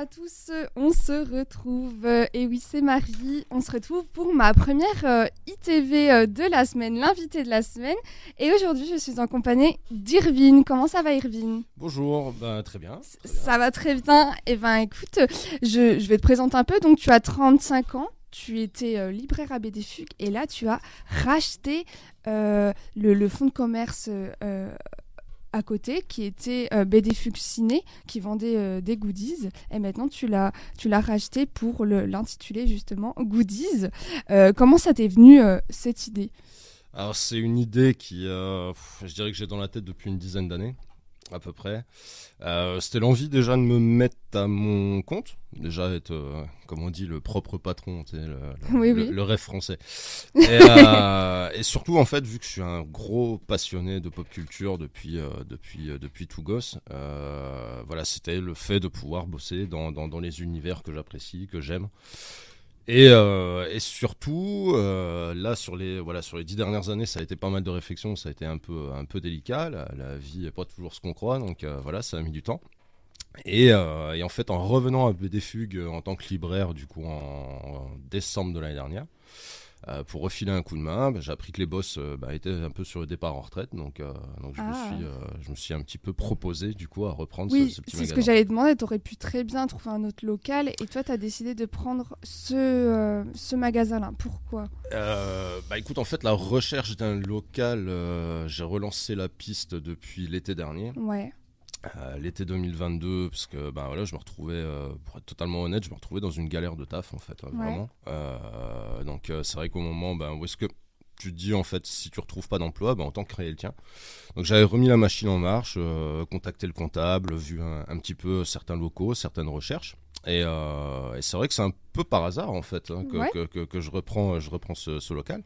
à tous, on se retrouve, et oui c'est Marie, on se retrouve pour ma première ITV de la semaine, l'invité de la semaine, et aujourd'hui je suis en compagnie d'Irvine. Comment ça va Irvine ? Bonjour, très bien. Ça va très bien, et écoute, je vais te présenter un peu, donc tu as 35 ans, tu étais libraire à BD Fugue, et là tu as racheté le fonds de commerce à côté, qui était BD Fugue Ciné, qui vendait des goodies, et maintenant tu l'as racheté pour l'intituler justement Goodies. Comment ça t'est venu cette idée ? Alors c'est une idée qui, je dirais que j'ai dans la tête depuis une dizaine d'années, à peu près. C'était l'envie déjà de me mettre à mon compte, déjà être, comme on dit, le propre patron, tu sais, le rêve français. Et surtout, en fait, vu que je suis un gros passionné de pop culture depuis tout gosse, voilà, c'était le fait de pouvoir bosser dans les univers que j'apprécie, que j'aime. Et surtout, là sur les 10 dernières années, ça a été pas mal de réflexions, ça a été un peu délicat. La vie n'est pas toujours ce qu'on croit, donc voilà, ça a mis du temps. Et en fait, en revenant à BD Fugue en tant que libraire, du coup en décembre de l'année dernière, pour refiler un coup de main, j'ai appris que les boss étaient un peu sur le départ en retraite, donc je me suis un petit peu proposé du coup à reprendre ce petit magasin. C'est ce que j'allais demander, tu aurais pu très bien trouver un autre local, et toi tu as décidé de prendre ce magasin-là. Pourquoi ? Écoute, en fait, la recherche d'un local, j'ai relancé la piste depuis l'été dernier. Ouais. L'été 2022, parce que voilà, je me retrouvais, pour être totalement honnête, je me retrouvais dans une galère de taf en fait, vraiment. Donc c'est vrai qu'au moment où est-ce que tu te dis en fait, si tu retrouves pas d'emploi, autant créer le tien. Donc j'avais remis la machine en marche, contacté le comptable, vu un petit peu certains locaux, certaines recherches. Et c'est vrai que c'est un peu par hasard en fait que je reprends ce local.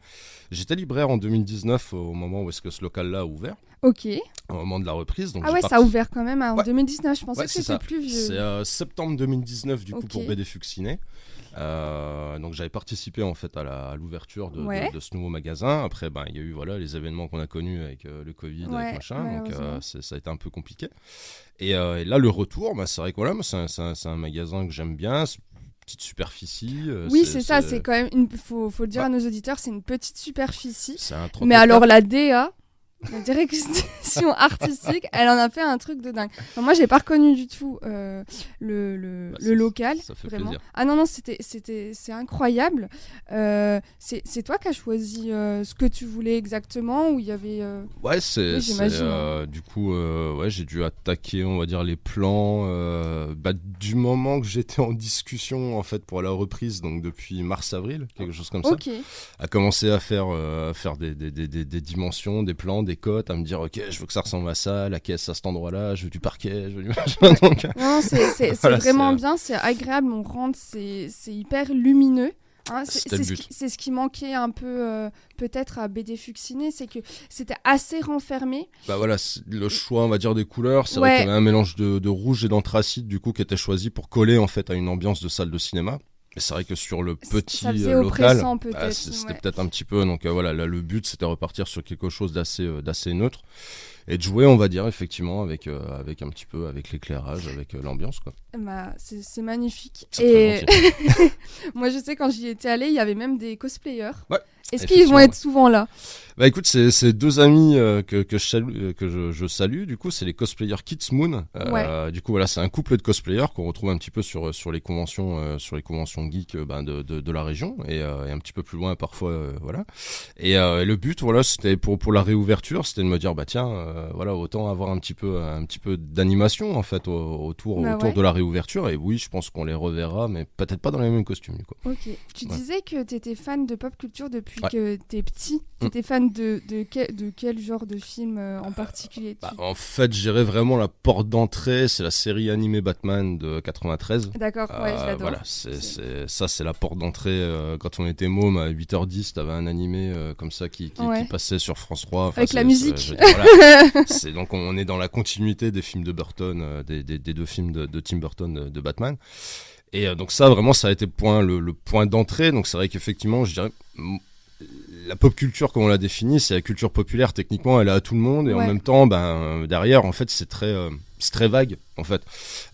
J'étais libraire en 2019 au moment où est-ce que ce local-là a ouvert. Ok. Au moment de la reprise. Donc ça a ouvert quand même en 2019. Je pensais que c'était ça. plus vieux. C'est septembre 2019 du coup pour BD Fugue Ciné. Donc j'avais participé en fait à l'ouverture de ce nouveau magasin. Après il y a eu les événements qu'on a connus avec le Covid, avec machin, donc ça a été un peu compliqué. Et là le retour, c'est vrai que voilà, c'est un magasin que j'aime bien. Petite superficie. C'est quand même faut le dire à nos auditeurs, c'est une petite superficie. Mais 34. alors la DA, la direction artistique, elle en a fait un truc de dingue. Enfin, moi, j'ai pas reconnu du tout le local. Ça fait vraiment. plaisir. Ah non, c'est incroyable. C'est toi qui as choisi ce que tu voulais exactement, ou il y avait. J'imagine. Du coup, j'ai dû attaquer, on va dire, les plans du moment que j'étais en discussion en fait pour la reprise, donc depuis mars-avril, quelque chose comme ça. À commencer à faire des dimensions, des plans, des cotes, à me dire ok, je veux que ça ressemble à ça, la caisse à cet endroit-là, je veux du parquet, je veux du machin. Donc, non, c'est vraiment bien, c'est agréable, on rentre, c'est hyper lumineux. C'est ce qui manquait un peu peut-être à BD Fugue Ciné, c'est que c'était assez renfermé. Le choix, on va dire, des couleurs, c'est vrai qu'il y avait un mélange de rouge et d'anthracite du coup qui était choisi pour coller en fait à une ambiance de salle de cinéma. Mais c'est vrai que sur le petit local, c'était peut-être un petit peu. Donc là, le but c'était de repartir sur quelque chose d'assez neutre et de jouer, on va dire, effectivement, avec un petit peu avec l'éclairage, avec l'ambiance, quoi. C'est magnifique. C'est et moi, je sais, quand j'y étais allée, il y avait même des cosplayers. Ouais. Est-ce qu'ils vont être souvent là ? Écoute, c'est deux amis que je salue. Du coup, c'est les cosplayers Kids Moon. Du coup, voilà, c'est un couple de cosplayers qu'on retrouve un petit peu sur les conventions geeks de la région et un petit peu plus loin parfois, voilà. Et le but, voilà, c'était pour la réouverture, c'était de me dire autant avoir un petit peu d'animation en fait autour de la réouverture. Et oui, je pense qu'on les reverra, mais peut-être pas dans les mêmes costumes. Quoi. Ok. Tu disais que tu étais fan de pop culture depuis que t'es petit. T'étais fan de quel genre de film en particulier En fait, je dirais vraiment la porte d'entrée, c'est la série animée Batman de 93. D'accord, je l'adore. Voilà, c'est la porte d'entrée. Quand on était môme, à 8h10, t'avais un animé comme ça qui passait sur France 3. Enfin, avec la musique. Donc on est dans la continuité des films de Burton, des deux films de Tim Burton de Batman. Et donc ça, vraiment, ça a été le point d'entrée. Donc c'est vrai qu'effectivement, je dirais... la pop culture, comme on l'a définie, c'est la culture populaire. Techniquement, elle est à tout le monde, et en même temps, derrière, en fait, c'est très vague, en fait.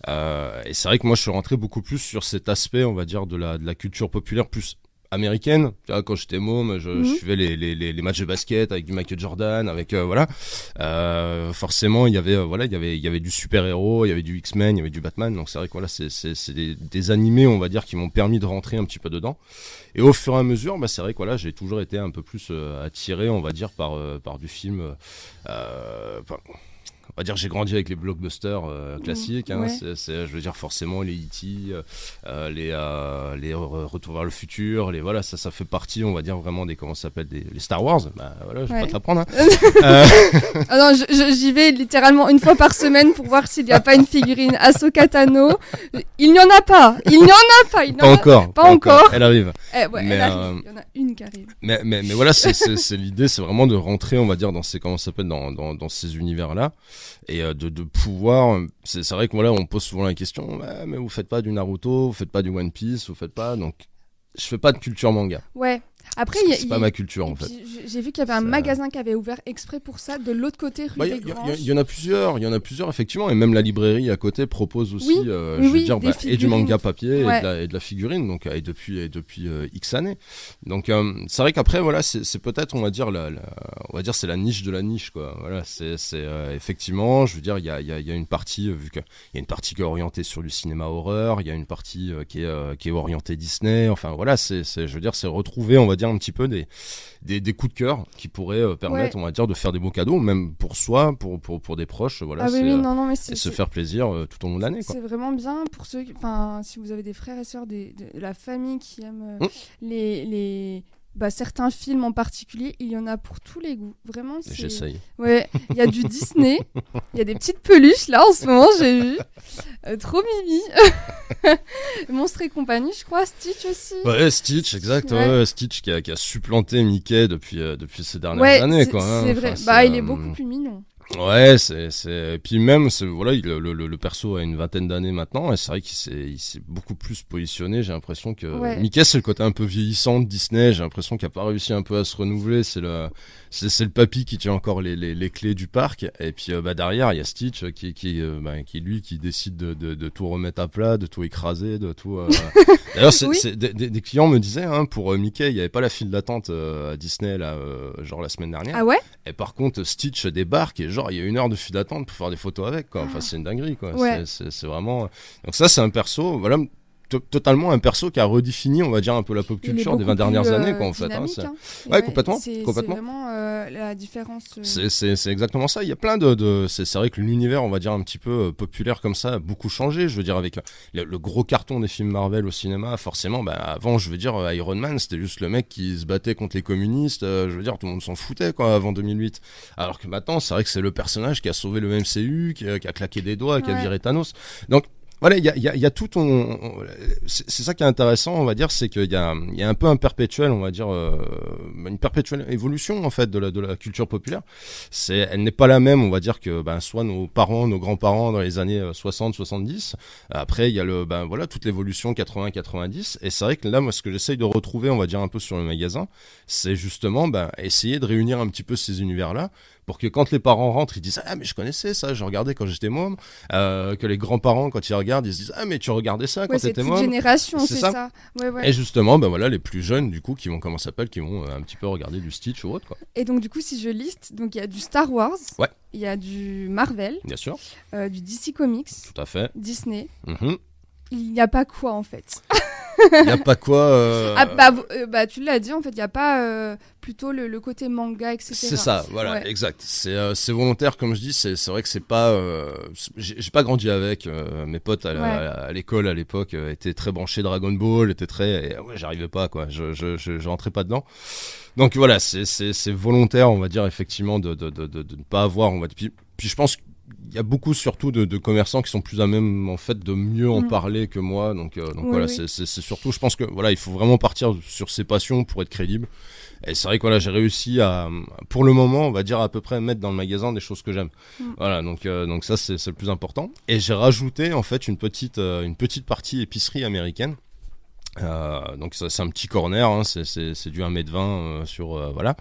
Et c'est vrai que moi, je suis rentré beaucoup plus sur cet aspect, on va dire, de la culture populaire plus américaine. Quand j'étais môme, je suivais les matchs de basket avec du Michael Jordan, avec voilà. Forcément, il y avait du super-héros, il y avait du X-Men, il y avait du Batman. Donc c'est vrai que voilà, c'est des animés, on va dire, qui m'ont permis de rentrer un petit peu dedans. Et au fur et à mesure, c'est vrai que voilà, j'ai toujours été un peu plus attiré, on va dire, par du film. On va dire, j'ai grandi avec les blockbusters classiques. Je veux dire, forcément, les E.T., les Retour vers le futur, voilà, ça fait partie, on va dire, vraiment des, comment ça s'appelle, les Star Wars. Voilà, je vais pas te l'apprendre. Ah non, j'y vais littéralement une fois par semaine pour voir s'il n'y a pas une figurine Ahsoka Tano. Il n'y en a pas. Pas encore. Elle arrive. Elle arrive. Il y en a une qui arrive. Mais voilà, c'est l'idée, c'est vraiment de rentrer, on va dire, dans ces, comment ça s'appelle, dans ces univers-là. Et de pouvoir, c'est vrai que voilà, on pose souvent la question, mais vous faites pas du Naruto, vous faites pas du One Piece, vous faites pas, donc je fais pas de culture manga. Ouais. Après, c'est pas ma culture en fait. J'ai vu qu'il y avait un magasin qui avait ouvert exprès pour ça, de l'autre côté, rue des Granges. Il y en a plusieurs effectivement, et même la librairie à côté propose aussi, et du manga papier et de la figurine, donc et depuis X années. Donc c'est vrai qu'après voilà, c'est peut-être, on va dire c'est la niche de la niche, quoi. Voilà, c'est effectivement, je veux dire, il y a une partie, vu qu'il y a une partie qui est orientée sur du cinéma horreur, il y a une partie qui est orientée Disney. Enfin voilà, je veux dire, c'est retrouver, on va dire, un petit peu des coups de cœur qui pourraient permettre, on va dire, de faire des beaux cadeaux, même pour soi, pour des proches. Voilà, se faire plaisir tout au long de l'année, quoi. C'est vraiment bien pour ceux, si vous avez des frères et sœurs de la famille qui aiment certains films en particulier, il y en a pour tous les goûts. Vraiment, j'essaye. Ouais, il y a du Disney, il y a des petites peluches là en ce moment, j'ai vu. Trop mimi. Monstres et compagnie, je crois. Stitch aussi. Ouais, Stitch, exact. Ouais, Stitch qui a supplanté Mickey depuis ces dernières années, quoi. C'est vrai. Il est beaucoup plus mignon. Ouais, puis même, voilà, le perso a une vingtaine d'années maintenant, et c'est vrai qu'il s'est beaucoup plus positionné. J'ai l'impression que Mickey, c'est le côté un peu vieillissant de Disney. J'ai l'impression qu'il a pas réussi un peu à se renouveler. C'est le papy qui tient encore les clés du parc, et puis derrière il y a Stitch qui décide de tout remettre à plat, de tout écraser, de tout. D'ailleurs, des clients me disaient, pour Mickey, il y avait pas la file d'attente à Disney là, genre la semaine dernière. Ah ouais. Et par contre, Stitch débarque et genre il y a 1 heure de file d'attente pour faire des photos avec, quoi. Enfin, c'est une dinguerie, quoi. Ouais. C'est vraiment. Donc ça, c'est un perso, voilà, totalement un perso qui a redéfini, on va dire, un peu la pop culture des 20 dernières années, quoi, en fait. Ouais, complètement. C'est vraiment la différence. C'est exactement ça. Il y a plein c'est vrai que l'univers, on va dire, un petit peu populaire comme ça a beaucoup changé. Je veux dire, avec le gros carton des films Marvel au cinéma, forcément, avant, je veux dire, Iron Man, c'était juste le mec qui se battait contre les communistes. Je veux dire, tout le monde s'en foutait, quoi, avant 2008. Alors que maintenant, c'est vrai que c'est le personnage qui a sauvé le MCU, qui a claqué des doigts, qui a viré Thanos. Donc, voilà, il y a tout c'est ça qui est intéressant, on va dire, c'est qu'il y a un peu un perpétuel, on va dire, une perpétuelle évolution, en fait, de la culture populaire. Elle n'est pas la même, on va dire, que soit nos parents, nos grands-parents dans les années 60-70. Après, il y a toute l'évolution 80-90. Et c'est vrai que là, moi, ce que j'essaye de retrouver, on va dire, un peu sur le magasin, c'est justement essayer de réunir un petit peu ces univers-là, pour que quand les parents rentrent, ils disent « Ah, mais je connaissais ça, je regardais quand j'étais môme. » Que les grands-parents, quand ils regardent, ils se disent « Ah, mais tu regardais ça quand t'étais môme. » C'est toute génération, c'est ça. Ouais. Et justement, les plus jeunes, du coup, qui vont un petit peu regarder du Stitch ou autre, quoi. Et donc, du coup, si je liste, donc il y a du Star Wars. Ouais. Il y a du Marvel. Bien sûr. Du DC Comics. Tout à fait. Disney. Mm-hmm. Il n'y a pas quoi, en fait. Il n'y a pas quoi. Tu l'as dit, en fait, il n'y a pas plutôt le côté manga, etc. C'est ça, voilà, exact. C'est volontaire, comme je dis. C'est vrai que c'est pas. J'ai pas grandi avec. Mes potes à l'école à l'époque étaient très branchés Dragon Ball, étaient très. J'arrivais pas, quoi. Je rentrais pas dedans. Donc voilà, c'est volontaire, on va dire, effectivement, de ne pas avoir. On va dire, puis je pense il y a beaucoup surtout de commerçants qui sont plus à même en fait de mieux en parler que moi, donc voilà, oui. C'est surtout, je pense que voilà, il faut vraiment partir sur ses passions pour être crédible. Et c'est vrai que voilà, j'ai réussi à, pour le moment, on va dire à peu près mettre dans le magasin des choses que j'aime. Voilà, donc ça c'est le plus important. Et j'ai rajouté en fait une petite partie épicerie américaine. Donc c'est un petit corner, hein, c'est du 1,20 m sur voilà.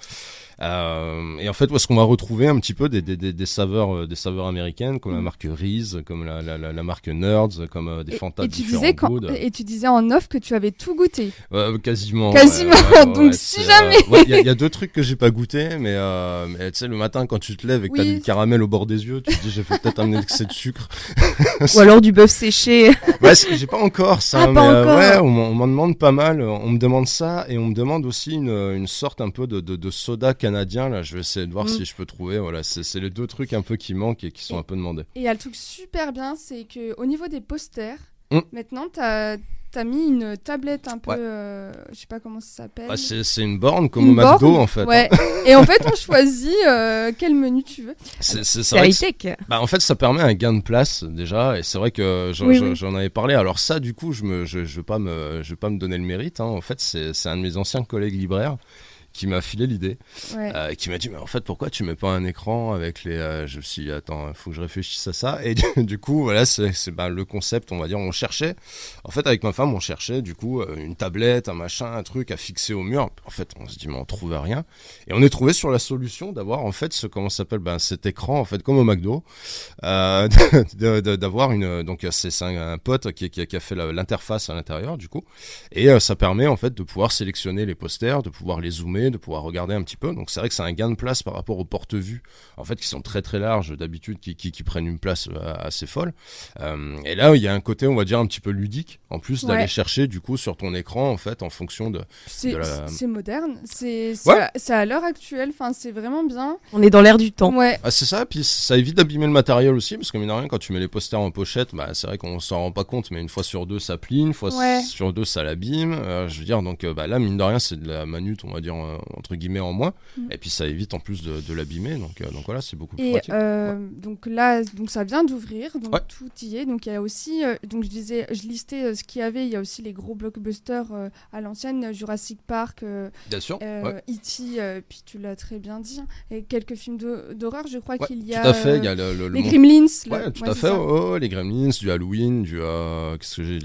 Et en fait, où est-ce qu'on va retrouver un petit peu des saveurs américaines, comme la marque Reese, comme la marque Nerds, comme des Fanta différents goûts. Et tu disais en off que tu avais tout goûté. Quasiment. Donc si jamais. Il y a deux trucs que j'ai pas goûté, mais tu sais, le matin quand tu te lèves et que t'as du caramel au bord des yeux, tu te dis j'ai fait peut-être un excès de sucre. Ou alors du bœuf séché. Ouais, j'ai pas encore ça, mais encore. ouais, on m'en demande pas mal. On me demande ça et on me demande aussi une sorte un peu de soda canadien. Là, je vais essayer de voir si je peux trouver. Voilà, c'est les deux trucs un peu qui manquent et qui sont un peu demandés. Et il y a le truc super bien, c'est que au niveau des posters, maintenant t'as mis une tablette un peu, je sais pas comment ça s'appelle. Bah, c'est une borne comme au McDo en fait. Ouais. Et en fait, on choisit quel menu tu veux. C'est high-tech. Bah, en fait, ça permet un gain de place déjà, et c'est vrai que j'en avais parlé. Alors ça, du coup, je veux pas me donner le mérite. Hein. En fait, c'est un de mes anciens collègues libraires qui m'a filé l'idée, qui m'a dit mais en fait pourquoi tu mets pas un écran avec les je me suis dit attends, faut que je réfléchisse à ça, et du coup voilà, c'est le concept, on va dire. On cherchait, en fait avec ma femme on cherchait du coup une tablette, un machin, un truc à fixer au mur. En fait on se dit mais on trouve rien, et on est trouvé sur la solution d'avoir en fait comment ça s'appelle, cet écran en fait comme au McDo, d'avoir donc c'est un pote qui a fait l'interface à l'intérieur du coup, et ça permet en fait de pouvoir sélectionner les posters, de pouvoir les zoomer, de pouvoir regarder un petit peu. Donc c'est vrai que c'est un gain de place par rapport aux porte-vues en fait qui sont très très larges d'habitude, qui prennent une place assez folle. Et là il y a un côté, on va dire, un petit peu ludique en plus d'aller chercher du coup sur ton écran en fait en fonction de c'est moderne, c'est à l'heure actuelle, enfin c'est vraiment bien. On est dans l'air du temps. Ouais. Ah, c'est ça, puis ça évite d'abîmer le matériel aussi, parce que mine de rien quand tu mets les posters en pochette, bah c'est vrai qu'on s'en rend pas compte, mais une fois sur deux ça plie, une fois sur deux ça l'abîme. Je veux dire, donc là mine de rien c'est de la manute, on va dire, entre guillemets en moins, et puis ça évite en plus de l'abîmer, donc voilà, c'est beaucoup plus pratique. Donc là, ça vient d'ouvrir, donc tout y est. Donc il y a aussi, donc je listais ce qu'il y avait. Il y a aussi les gros blockbusters à l'ancienne, Jurassic Park, bien sûr, E.T., puis tu l'as très bien dit, hein, et quelques films d'horreur, je crois qu'il y a. Tout à fait, il y a les Gremlins. Tout à fait, les Gremlins, du Halloween, qu'est-ce que j'ai,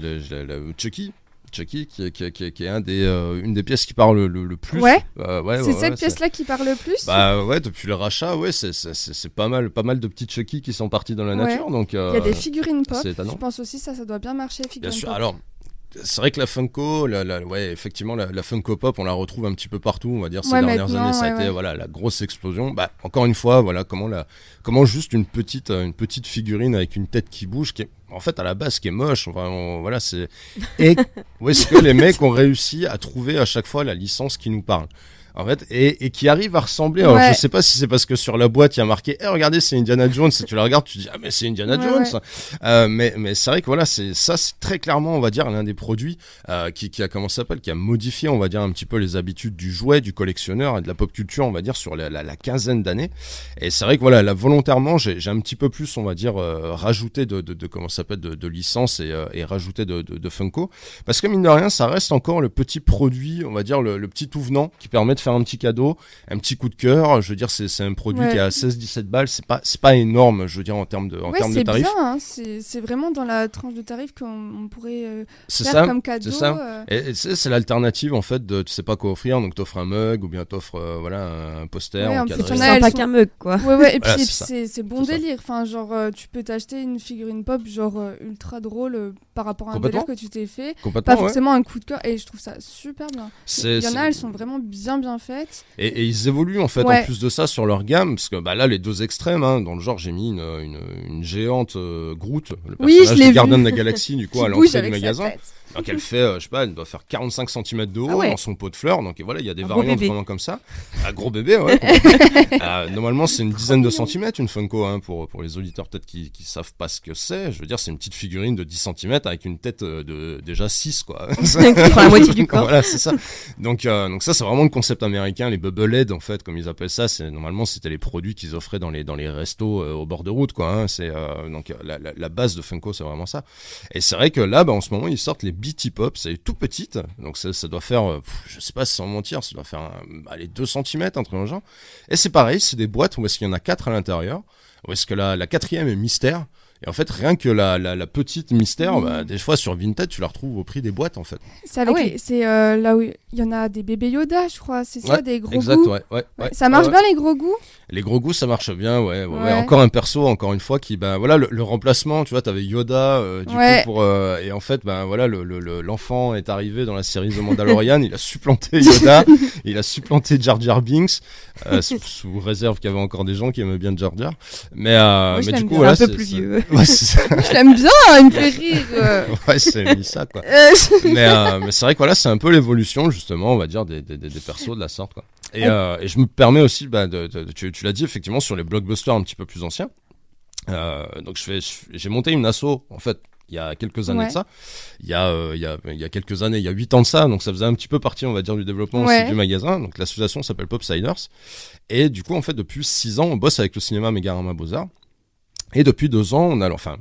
Chucky qui est une des pièces qui parle le plus. C'est cette pièce-là qui parle le plus. Bah ouais, depuis le rachat, c'est pas mal de petits Chucky qui sont partis dans la nature. Donc il y a des figurines pop. Je pense aussi ça doit bien marcher. Bien sûr. Pop. Alors c'est vrai que la Funko, effectivement, la Funko Pop, on la retrouve un petit peu partout, on va dire, ces dernières années. Ça a été la grosse explosion. Bah, encore une fois, voilà, comment juste une petite figurine avec une tête qui bouge, qui est, en fait, à la base, qui est moche. Enfin, voilà, c'est. Et où est-ce que les mecs ont réussi à trouver à chaque fois la licence qui nous parle? En fait, et qui arrive à ressembler. Alors, je sais pas si c'est parce que sur la boîte il y a marqué regardez, c'est Indiana Jones, et tu la regardes, tu dis ah mais c'est Indiana Jones. Mais c'est vrai que voilà, c'est très clairement, on va dire, l'un des produits qui a modifié, on va dire, un petit peu les habitudes du jouet, du collectionneur et de la pop culture, on va dire, sur la quinzaine d'années. Et c'est vrai que voilà, là volontairement j'ai un petit peu plus, on va dire, rajouté de licences et rajouté de Funko, parce que mine de rien ça reste encore le petit produit, on va dire, le petit tout venant qui permet de faire un petit cadeau, un petit coup de cœur. Je veux dire, c'est un produit qui est à 16-17 balles, c'est pas énorme, je veux dire, en termes de tarifs. Bien, hein. C'est vraiment dans la tranche de tarifs qu'on pourrait faire ça, comme cadeau. C'est ça. Et c'est l'alternative en fait de tu sais pas quoi offrir, donc t'offres un mug ou bien t'offres un poster encadré. C'est sympa qu'un mug, quoi. Ouais, et puis c'est bon délire. Enfin, genre tu peux t'acheter une figurine pop genre ultra drôle par rapport à un délire que tu t'es fait. Pas forcément un coup de cœur, et je trouve ça super bien. Il y en a, elles sont vraiment bien faites. Et ils évoluent en fait en plus de ça sur leur gamme, parce que là les deux extrêmes, hein, dans le genre j'ai mis une géante Groot, le personnage du gardien de la galaxie du coup à l'entrée du magasin. Donc elle fait, je sais pas, elle doit faire 45 cm de haut dans son pot de fleurs. Donc voilà, il y a des variantes vraiment comme ça. Un gros bébé, normalement c'est une dizaine de centimètres une Funko, hein, pour les auditeurs peut-être qui savent pas ce que c'est. Je veux dire, c'est une petite figurine de 10 cm avec une tête de déjà 6 quoi. La moitié du corps. Voilà, c'est ça. Donc ça c'est vraiment le concept américain, les Bubblehead en fait comme ils appellent ça. Normalement c'était les produits qu'ils offraient dans les restos au bord de route quoi. Hein. C'est donc la base de Funko, c'est vraiment ça. Et c'est vrai que là en ce moment ils sortent les BT Pop, c'est tout petite, donc ça doit faire, je sais pas sans mentir, ça doit faire 2 cm, un truc dans le genre. Et c'est pareil, c'est des boîtes où est-ce qu'il y en a 4 à l'intérieur, où est-ce que la quatrième est mystère. Et en fait, rien que la petite mystère, des fois sur Vinted, tu la retrouves au prix des boîtes, en fait. C'est avec c'est là où il y en a des bébés Yoda, je crois, c'est ça, des gros goûts. Ouais. Ça marche bien les gros goûts? Les gros goûts, ça marche bien, ouais. Encore un perso, encore une fois, qui, le remplacement, tu vois, t'avais Yoda, du coup, et en fait, l'enfant est arrivé dans la série The Mandalorian, il a supplanté Yoda, il a supplanté Jar Jar Binks, sous réserve qu'il y avait encore des gens qui aimaient bien Jar Jar. Mais du coup, voilà, c'est un peu plus vieux. Ouais, c'est ça. Je l'aime bien, il me fait rire. Ouais, c'est mis ça, quoi. Mais c'est vrai que voilà, c'est un peu l'évolution, justement, on va dire, des persos de la sorte, quoi. Et je me permets aussi, tu l'as dit, effectivement, sur les blockbusters un petit peu plus anciens. Donc j'ai monté une asso, en fait, il y a quelques années de ça. Il y a quelques années, il y a 8 ans de ça, donc ça faisait un petit peu partie, on va dire, du développement aussi du magasin. Donc l'association s'appelle Popsiders. Et du coup, en fait, depuis 6 ans, on bosse avec le cinéma Mégarama Beaux-Arts. Et depuis 2 ans,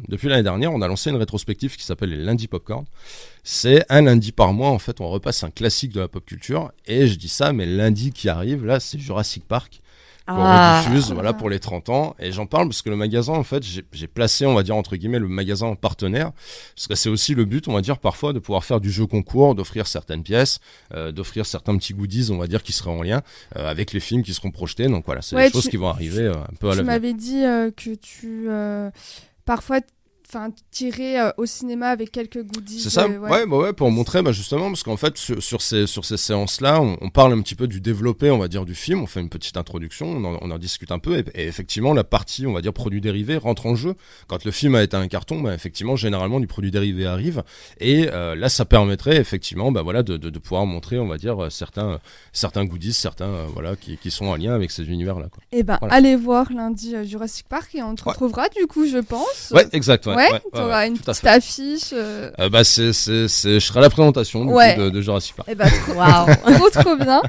depuis l'année dernière, on a lancé une rétrospective qui s'appelle les lundis popcorn. C'est un lundi par mois, en fait, on repasse un classique de la pop culture. Et je dis ça, mais lundi qui arrive, là, c'est Jurassic Park. Qu'on rediffuse, voilà, pour les 30 ans. Et j'en parle parce que le magasin, en fait, j'ai placé, on va dire, entre guillemets, le magasin en partenaire. Parce que c'est aussi le but, on va dire, parfois, de pouvoir faire du jeu concours, d'offrir certaines pièces, d'offrir certains petits goodies, on va dire, qui seraient en lien avec les films qui seront projetés. Donc voilà, c'est des choses qui vont arriver un peu à l'avenir. Tu m'avais dit que tu, parfois, tirer au cinéma avec quelques goodies. C'est ça, pour montrer justement, parce qu'en fait sur ces séances-là, on parle un petit peu du développé, on va dire, du film, on fait une petite introduction, on en discute un peu, et effectivement la partie, on va dire, produits dérivés rentre en jeu. Quand le film a été un carton, effectivement, généralement du produit dérivé arrive, et là ça permettrait effectivement de pouvoir montrer, on va dire, certains goodies, qui sont en lien avec ces univers-là, quoi. Et allez voir lundi Jurassic Park, et on te retrouvera du coup, je pense. Ouais, exact, t'auras une petite affiche. Je serai à la présentation du coup, de Jurassic Park. Trop bien.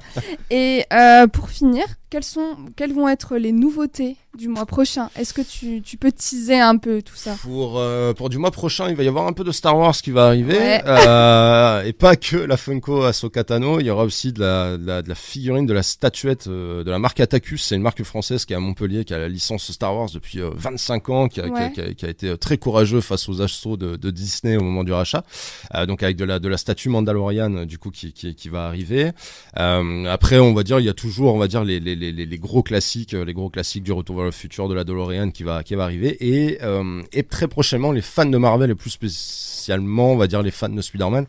Et pour finir, quelles vont être les nouveautés du mois prochain? Est-ce que tu peux teaser un peu tout ça? Pour du mois prochain, il va y avoir un peu de Star Wars qui va arriver, et pas que la Funko Ahsoka Tano. Il y aura aussi de la figurine, de la statuette de la marque Atacus. C'est une marque française qui est à Montpellier, qui a la licence Star Wars depuis 25 ans, qui a été très courageux face aux assauts de Disney au moment du rachat. Donc avec de la statue Mandalorian, du coup, qui va arriver. Après, on va dire, il y a toujours, on va dire, les gros classiques du Retour vers le futur, de la DeLorean qui va arriver, et très prochainement les fans de Marvel, et plus spécialement, on va dire, les fans de Spider-Man.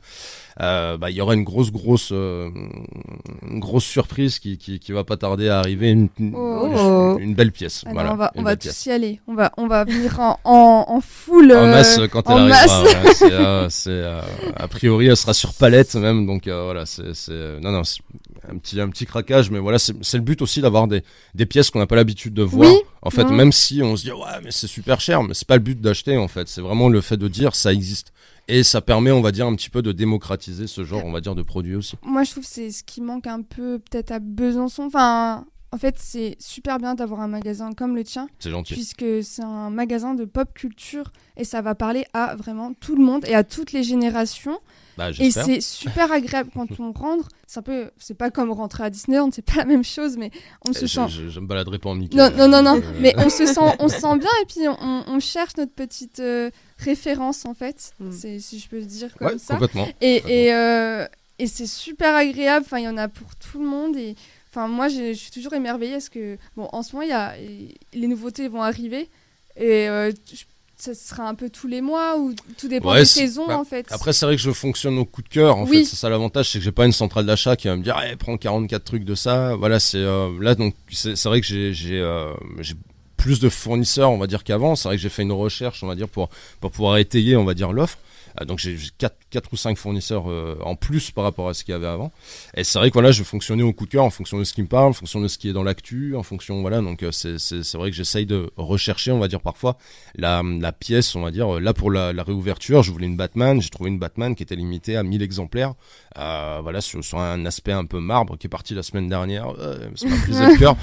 Il y aura une grosse surprise qui va pas tarder à arriver, une belle pièce. On va tous y aller. On va venir en full. En masse quand elle arrivera. A priori, elle sera sur palette même. Donc c'est un petit craquage, mais voilà, c'est le but aussi d'avoir des pièces qu'on n'a pas l'habitude de voir. En fait, même si on se dit mais c'est super cher, mais c'est pas le but d'acheter, en fait. C'est vraiment le fait de dire ça existe. Et ça permet, on va dire, un petit peu de démocratiser ce genre, on va dire, de produits aussi. Moi, je trouve que c'est ce qui manque un peu peut-être à Besançon. Enfin, en fait, c'est super bien d'avoir un magasin comme le tien. C'est gentil. Puisque c'est un magasin de pop culture, et ça va parler à vraiment tout le monde et à toutes les générations. Et c'est super agréable quand on rentre. C'est pas comme rentrer à Disneyland, c'est pas la même chose, mais on se sent. Je me baladerai pas en Mickey. Non. Mais on se sent bien, et puis on cherche notre petite référence, en fait, si je peux le dire comme ça. Complètement. Et c'est super agréable. Enfin, il y en a pour tout le monde. Et enfin, moi, je suis toujours émerveillée parce que en ce moment, les nouveautés vont arriver, et ça sera un peu tous les mois, ou tout dépend des saisons, en fait. Après, c'est vrai que je fonctionne au coup de cœur, en fait. C'est ça l'avantage, c'est que j'ai pas une centrale d'achat qui va me dire prends 44 trucs de ça. Voilà, là, donc c'est vrai que j'ai plus de fournisseurs, on va dire, qu'avant. C'est vrai que j'ai fait une recherche, on va dire, pour pouvoir étayer, on va dire, l'offre. Donc j'ai 4 ou 5 fournisseurs en plus par rapport à ce qu'il y avait avant. Et c'est vrai que voilà, je fonctionnais au coup de cœur, en fonction de ce qui me parle, en fonction de ce qui est dans l'actu, en fonction, voilà. Donc c'est vrai que j'essaye de rechercher, on va dire, parfois la pièce, on va dire. Là, pour la réouverture, je voulais une Batman. J'ai trouvé une Batman qui était limitée à 1000 exemplaires. Voilà, sur un aspect un peu marbre, qui est parti la semaine dernière. Ça m'a brisé le cœur.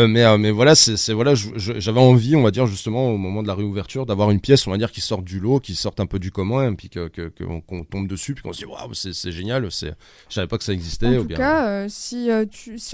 Mais voilà, j'avais envie, on va dire, justement, au moment de la réouverture, d'avoir une pièce, on va dire, qui sorte du lot, qui sorte un peu du commun, loin, et puis qu'on tombe dessus, puis qu'on se dit waouh, c'est génial, je savais pas que ça existait. En tout cas, si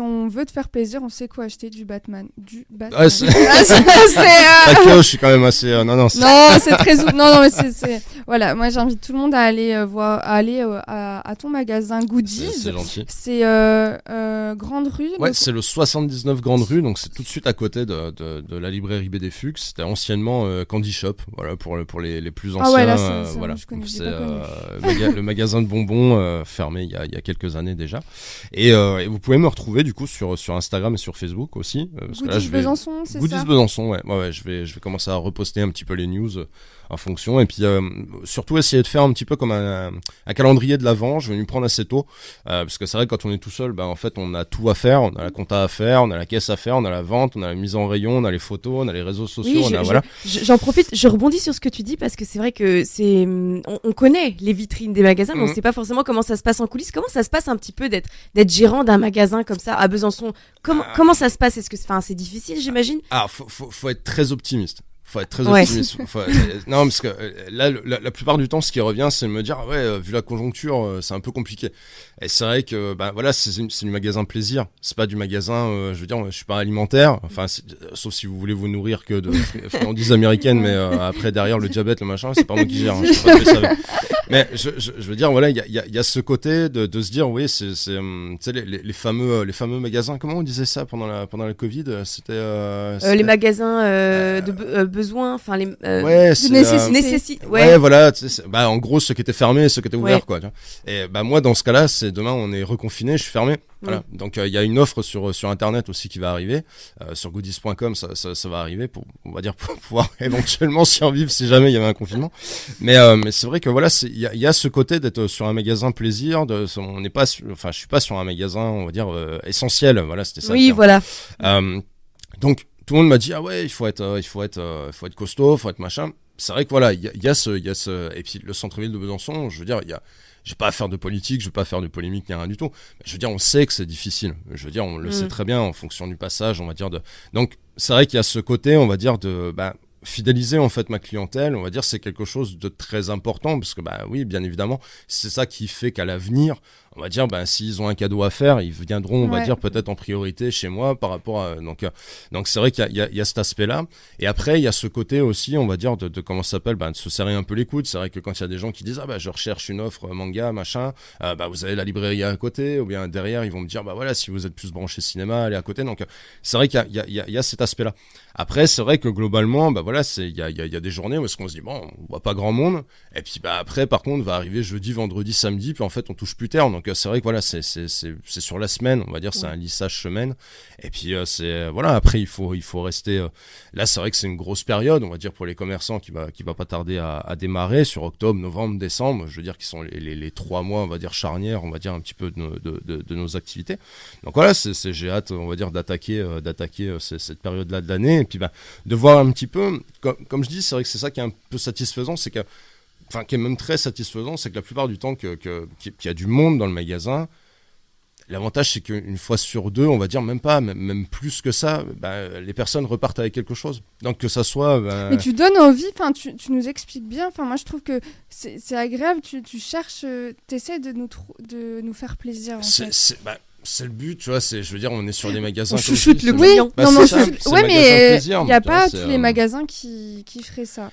on veut te faire plaisir, on sait quoi acheter du Batman. Ouais, je suis quand même assez. Non, c'est très. Non, mais c'est. Voilà, moi j'invite tout le monde à aller à ton magasin Goodies. C'est gentil. C'est Grande Rue. Ouais, c'est le 79 Grande Rue, donc c'est tout de suite à côté de la librairie BD Fuchs. C'était anciennement Candy Shop, voilà, pour les plus anciens. Ah ouais, là, voilà. Je connais, c'est le magasin de bonbons fermé il y a quelques années déjà. Et vous pouvez me retrouver du coup sur Instagram et sur Facebook aussi. Parce Goodies que là, Besançon, c'est Goodies ça Besançon, ouais, je vais commencer à reposter un petit peu les news en fonction, et puis surtout essayer de faire un petit peu comme un calendrier de l'avant. Je vais m'y prendre assez tôt, parce que c'est vrai que quand on est tout seul, en fait on a tout à faire, on a la compta à faire, on a la caisse à faire, on a la vente, on a la mise en rayon, on a les photos, on a les réseaux sociaux, voilà. J'en profite, je rebondis sur ce que tu dis, parce que c'est vrai que on connaît les vitrines des magasins, mais on sait pas forcément comment ça se passe en coulisses. Comment ça se passe un petit peu d'être gérant d'un magasin comme ça à Besançon? Comment ça se passe? Est-ce que c'est difficile, j'imagine? Faut être très optimiste. Faut être très optimiste. Non, parce que là, la plupart du temps, ce qui revient, c'est de me dire, vu la conjoncture, c'est un peu compliqué. Et c'est vrai que, voilà, c'est du magasin plaisir. C'est pas du magasin, je veux dire, je suis pas alimentaire. Enfin, sauf si vous voulez vous nourrir que de friandises américaines, mais après, derrière, le diabète, le machin, c'est pas moi qui gère. Je sais pas ce que ça veut. Mais je veux dire, voilà, il y a ce côté de se dire, oui, c'est les fameux magasins. Comment on disait ça pendant la Covid? C'était les magasins de besoin, enfin les nécessité. Ouais, voilà, en gros ceux qui étaient fermés, ceux qui étaient ouverts, quoi. Et moi dans ce cas-là, c'est demain on est reconfiné, je suis fermé. Voilà. Donc il y a une offre sur internet aussi qui va arriver, sur goodies.com, ça va arriver pour, on va dire, pour pouvoir éventuellement survivre si jamais il y avait un confinement. Mais c'est vrai que voilà, il y a ce côté d'être sur un magasin plaisir, on n'est pas je suis pas sur un magasin, on va dire, essentiel, voilà, c'était ça. Oui, voilà. Donc tout le monde m'a dit, ah ouais, il faut être costaud, faut être machin. C'est vrai que voilà, il y a ce, et puis le centre-ville de Besançon, je veux dire, j'ai pas à faire de politique, je veux pas faire de polémique, ni rien du tout. Mais je veux dire, on sait que c'est difficile. Je veux dire, on le sait très bien en fonction du passage, on va dire donc, c'est vrai qu'il y a ce côté, on va dire fidéliser en fait ma clientèle, on va dire, c'est quelque chose de très important, parce que oui, bien évidemment, c'est ça qui fait qu'à l'avenir, on va dire, s'ils ont un cadeau à faire, ils viendront, on va dire, peut-être en priorité chez moi par rapport à, donc c'est vrai qu'il y a cet aspect-là. Et après, il y a ce côté aussi, on va dire, de comment ça s'appelle, de se serrer un peu les coudes. C'est vrai que quand il y a des gens qui disent, je recherche une offre manga, machin, vous avez la librairie à côté, ou bien derrière, ils vont me dire, voilà, si vous êtes plus branché cinéma, allez à côté. Donc, c'est vrai qu'il y a cet aspect-là. Après, c'est vrai que globalement, voilà, il y a des journées où est-ce qu'on se dit, on voit pas grand monde. Et puis, après, par contre, va arriver jeudi, vendredi, samedi, puis en fait, on touche plus terre. Donc, c'est vrai que voilà, c'est sur la semaine, on va dire, c'est un lissage semaine. Et puis, voilà, après, il faut rester, là, c'est vrai que c'est une grosse période, on va dire, pour les commerçants qui va pas tarder à démarrer sur octobre, novembre, décembre. Je veux dire, qui sont les 3 mois, on va dire, charnières, on va dire, un petit peu de nos activités. Donc, voilà, j'ai hâte, on va dire, d'attaquer cette période-là de l'année. Et puis, de voir un petit peu, comme je dis, c'est vrai que c'est ça qui est un peu satisfaisant, c'est que, enfin, qui est même très satisfaisant, c'est que la plupart du temps qu'il y a du monde dans le magasin, l'avantage c'est qu'une fois sur deux, on va dire, même plus que ça, les personnes repartent avec quelque chose. Donc que ça soit... Mais tu donnes envie, enfin, tu nous expliques bien, enfin, moi je trouve que c'est agréable, tu cherches, t'essaies de nous faire plaisir, en fait. C'est le but, tu vois, je veux dire, on est sur des magasins... On chouchoute le client. Oui, mais il n'y a pas tous les magasins qui feraient ça.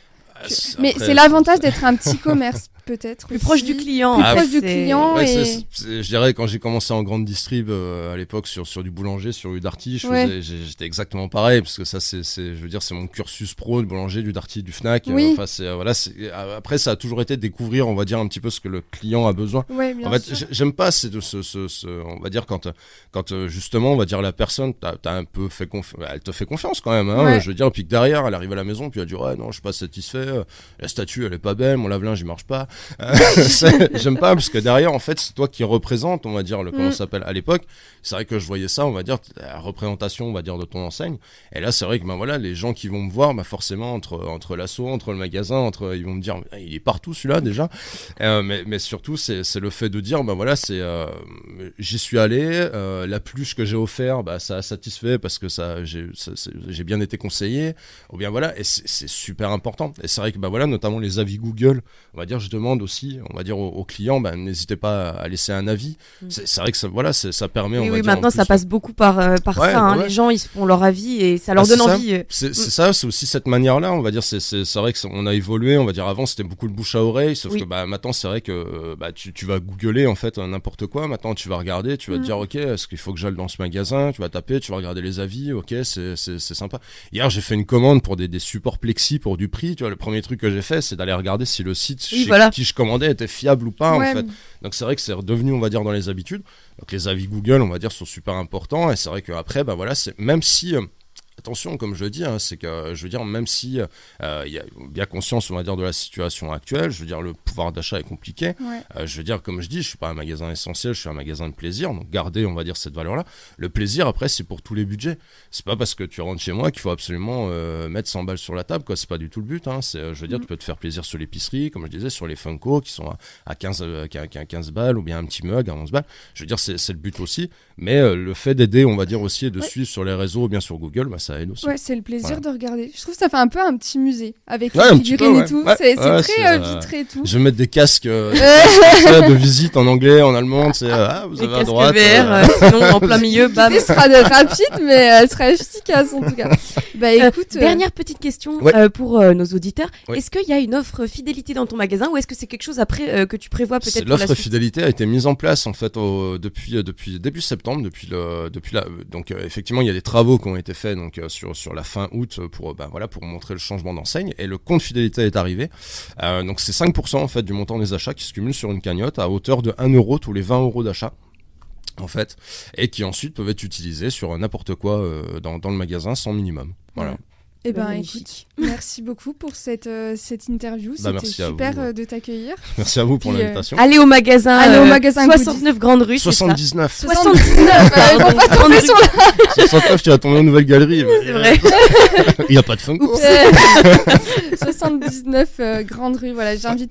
Mais c'est l'avantage d'être un petit commerce, peut-être. Plus proche du client. Plus proche du client. Je dirais, quand j'ai commencé en grande distrib à l'époque sur du boulanger, sur du Darty, j'étais exactement pareil, parce que ça, je veux dire, c'est mon cursus pro, du boulanger, du Darty, du Fnac. Oui. Après, ça a toujours été de découvrir, on va dire, un petit peu ce que le client a besoin. Ouais, bien en fait, j'aime pas, on va dire, quand justement, on va dire, la personne, t'as un peu fait confiance, elle te fait confiance quand même, hein, ouais. Je veux dire, puis que derrière, elle arrive à la maison, puis elle dit, ouais, non, je suis pas satisfait. La statue elle est pas belle, mon lave-linge il marche pas. J'aime pas, parce que derrière en fait c'est toi qui représente, on va dire, comment ça s'appelle à l'époque. C'est vrai que je voyais ça, on va dire, la représentation, on va dire, de ton enseigne. Et là c'est vrai que voilà, les gens qui vont me voir, forcément entre l'assaut, entre le magasin, ils vont me dire, il est partout celui-là déjà. Mais surtout c'est le fait de dire, voilà, j'y suis allé, la pluche que j'ai offert, ça a satisfait parce que j'ai bien été conseillé. Ou bien voilà, et c'est super important. Et c'est vrai que voilà, notamment les avis Google, on va dire, je demande aussi, on va dire aux clients, n'hésitez pas à laisser un avis. C'est vrai que ça permet, on va oui, dire. maintenant ça passe beaucoup par ça. Hein. Les gens ils se font leur avis et ça leur donne envie. C'est ça, c'est aussi cette manière-là, on va dire. C'est vrai que on a évolué, on va dire. Avant c'était beaucoup le bouche à oreille, sauf que maintenant c'est vrai que tu vas googler en fait n'importe quoi. Maintenant tu vas regarder, tu vas te dire ok, est-ce qu'il faut que j'aille dans ce magasin, tu vas taper, tu vas regarder les avis, ok, c'est sympa. Hier j'ai fait une commande pour des supports plexi pour du prix, tu vois, le premier truc que j'ai fait c'est d'aller regarder si le site chez qui je commandais était fiable ou pas en fait. Donc c'est vrai que c'est redevenu, on va dire, dans les habitudes. Donc les avis Google, on va dire, sont super importants, et c'est vrai qu'après c'est même si attention, comme je le dis, c'est que je veux dire, même si y a bien conscience, on va dire, de la situation actuelle, je veux dire, le pouvoir d'achat est compliqué. Je veux dire, comme je dis, je suis pas un magasin essentiel, je suis un magasin de plaisir. Donc garder, on va dire, cette valeur-là. Le plaisir, après, c'est pour tous les budgets. C'est pas parce que tu rentres chez moi qu'il faut absolument mettre 100 balles sur la table, quoi. C'est pas du tout le but. Je veux dire, tu peux te faire plaisir sur l'épicerie, comme je disais, sur les Funko qui sont à 15 balles, ou bien un petit mug à 11 balles. Je veux dire, c'est le but aussi. Mais le fait d'aider, on va dire aussi, et de suivre sur les réseaux, ou bien sur Google, ça aide aussi. Ouais, c'est le plaisir de regarder. Je trouve que ça fait un peu un petit musée avec les figurines et tout. C'est très vitré et tout. Je vais mettre des casques de visite en anglais, en allemand. Vous avez à droite. VR, sinon en plein milieu, bam. Elle sera rapide, mais elle sera efficace en tout cas. Écoute, dernière petite question pour nos auditeurs. Est-ce qu'il y a une offre fidélité dans ton magasin, ou est-ce que c'est quelque chose après que tu prévois peut-être pour la suite ? L'offre fidélité a été mise en place en fait depuis début septembre, donc effectivement il y a des travaux qui ont été faits donc sur la fin août pour montrer le changement d'enseigne, et le compte fidélité est arrivé. Donc c'est 5% en fait du montant des achats qui se cumulent sur une cagnotte à hauteur de 1 euro tous les 20 euros d'achat en fait, et qui ensuite peuvent être utilisés sur n'importe quoi dans le magasin sans minimum. Voilà. Eh ben, écoute, merci beaucoup pour cette interview. C'était super de t'accueillir. Merci à vous pour l'invitation. Allez au magasin 69 Grande Rue. 79. 79. Ils vont pas tomber sur la... 69, tu vas tomber en nouvelle galerie. C'est vrai. Il n'y a pas de Funko. 79 Grande Rue. Voilà, j'invite